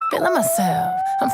Feeling myself. I'm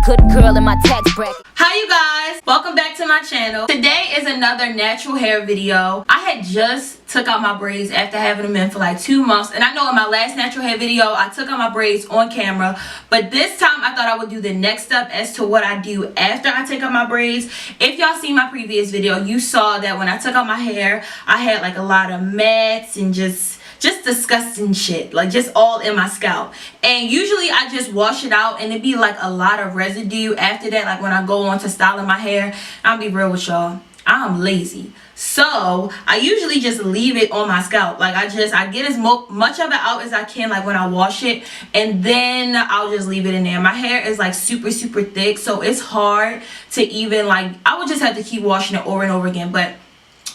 good girl in my tax bracket. Hi you guys, welcome back to my channel. Today is another natural hair video. I had just took out my braids after having them in for like 2 months, and I know in my last natural hair video I took out my braids on camera, but this time I thought I would do the next step as to what I do after I take out my braids. If y'all seen my previous video, you saw that when I took out my hair I had like a lot of mats and just disgusting shit, like just all in my scalp. And usually I just wash it out and it'd be like a lot of residue after that, like when I go on to styling my hair. I'll be real with y'all, I'm lazy, so I usually just leave it on my scalp. Like I get as much of it out as I can, like when I wash it, and then I'll just leave it in there. My hair is like super thick, so it's hard to even, like, I would just have to keep washing it over and over again. But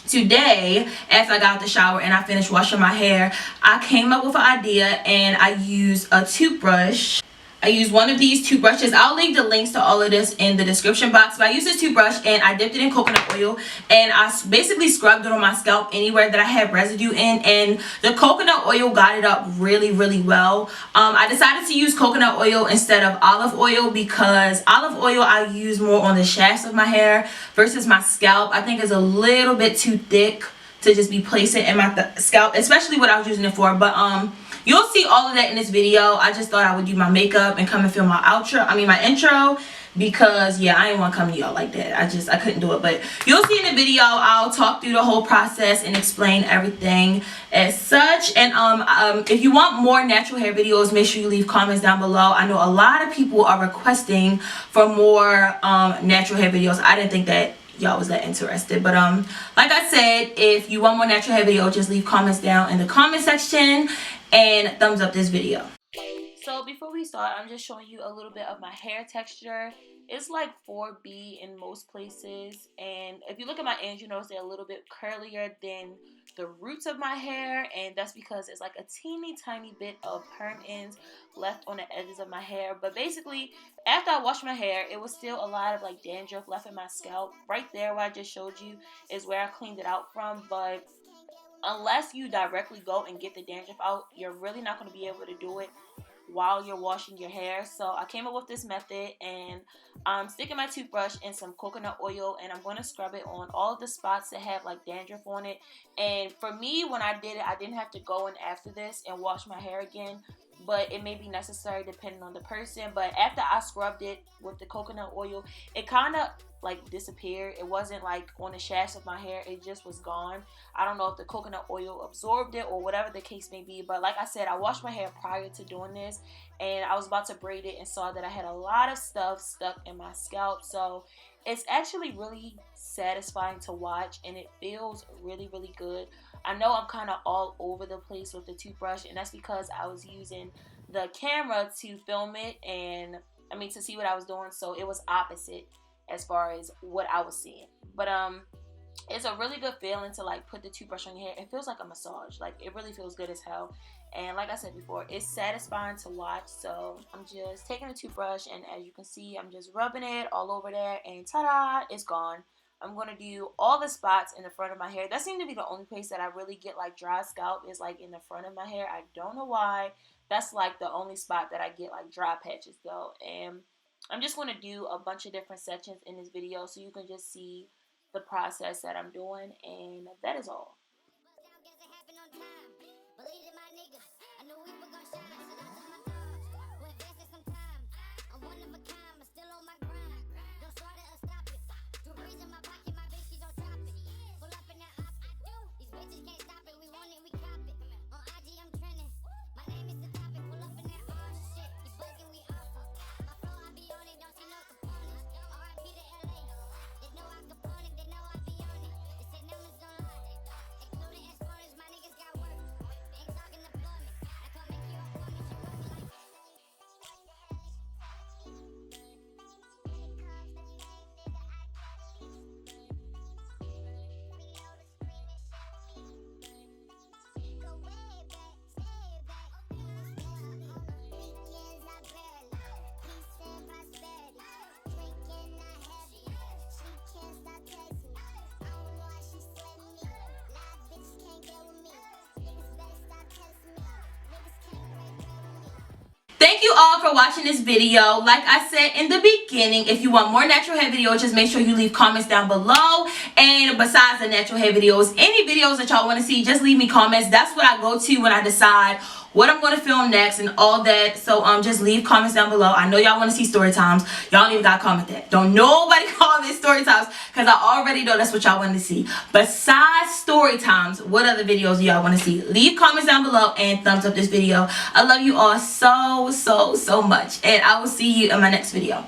today, after I got out the shower and I finished washing my hair, I came up with an idea and I used a toothbrush. I used one of these toothbrushes. I'll leave the links to all of this in the description box. But I used this toothbrush and I dipped it in coconut oil and I basically scrubbed it on my scalp anywhere that I had residue in, and the coconut oil got it up really well. I decided to use coconut oil instead of olive oil because olive oil I use more on the shafts of my hair versus my scalp. I think it's a little bit too thick to just be placing in my scalp, especially what I was using it for. But you'll see all of that in this video. I just thought I would do my makeup and come and film my my intro, because yeah, I didn't want to come to y'all like that. I couldn't do it. But you'll see in the video, I'll talk through the whole process and explain everything as such. And if you want more natural hair videos, make sure you leave comments down below. I know a lot of people are requesting for more natural hair videos. I didn't think that y'all was that interested, but like I said, if you want more natural hair video, just leave comments down in the comment section and thumbs up this video. So before we start, I'm just showing you a little bit of my hair texture. It's like 4B in most places, and if you look at my ends, you notice they're a little bit curlier than the roots of my hair, and that's because it's like a teeny tiny bit of perm ends left on the edges of my hair. But basically, after I washed my hair, it was still a lot of like dandruff left in my scalp. Right there where I just showed you is where I cleaned it out from, but unless you directly go and get the dandruff out, you're really not going to be able to do it while you're washing your hair. So I came up with this method, and I'm sticking my toothbrush in some coconut oil, and I'm going to scrub it on all of the spots that have like dandruff on it. And for me, when I did it, I didn't have to go in after this and wash my hair again, but it may be necessary depending on the person. But after I scrubbed it with the coconut oil, it kind of like disappeared. It wasn't like on the shafts of my hair, it just was gone. I don't know if the coconut oil absorbed it or whatever the case may be, but like I said, I washed my hair prior to doing this, and I was about to braid it and saw that I had a lot of stuff stuck in my scalp. So it's actually really satisfying to watch, and it feels really good. I know I'm kind of all over the place with the toothbrush, and that's because I was using the camera to film it, and to see what I was doing, so it was opposite as far as what I was seeing. But it's a really good feeling to like put the toothbrush on your hair. It feels like a massage. Like, it really feels good as hell. And like I said before, it's satisfying to watch. So I'm just taking a toothbrush, and as you can see, I'm just rubbing it all over there, and ta-da, it's gone. I'm going to do all the spots in the front of my hair. That seemed to be the only place that I really get like dry scalp, is like in the front of my hair. I don't know why. That's like the only spot that I get like dry patches though. And I'm just going to do a bunch of different sections in this video so you can just see the process that I'm doing, and that is all. thank you all for watching this video. Like I said in the beginning, if you want more natural hair videos, just make sure you leave comments down below. And besides the natural hair videos, any videos that y'all want to see, just leave me comments. That's what I go to when I decide what I'm going to film next and all that. So just leave comments down below. I know y'all want to see story times. Y'all don't even got to comment that. Don't nobody comment story times, because I already know that's what y'all want to see. Besides story times, what other videos do y'all want to see? Leave comments down below and thumbs up this video. I love you all so much, and I will see you in my next video.